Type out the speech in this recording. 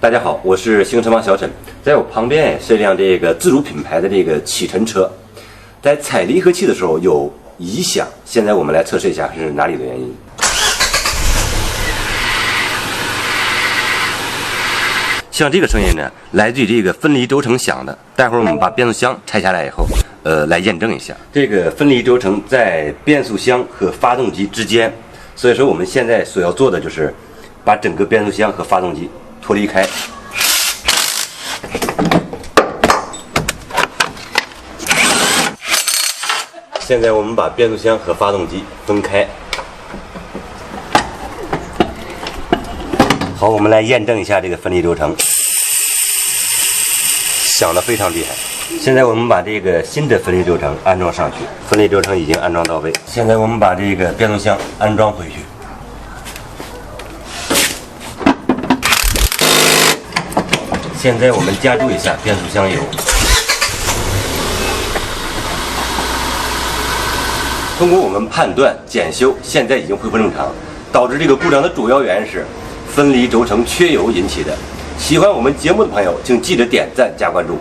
大家好，我是行程王小沈，在我旁边是一辆这个自主品牌的这个启辰车，在踩离合器的时候有异响，现在我们来测试一下是哪里的原因。像这个声音呢，来自于这个分离轴承响的。待会儿我们把变速箱拆下来以后，来验证一下这个分离轴承在变速箱和发动机之间。所以说我们现在所要做的就是把整个变速箱和发动机脱离开。现在我们把变速箱和发动机分开。好，我们来验证一下这个分离轴承，响得非常厉害。现在我们把这个新的分离轴承安装上去，分离轴承已经安装到位。现在我们把这个变速箱安装回去。现在我们加注一下变速箱油。通过我们判断检修，现在已经恢复正常。导致这个故障的主要原因是分离轴承缺油引起的。喜欢我们节目的朋友，请记得点赞加关注。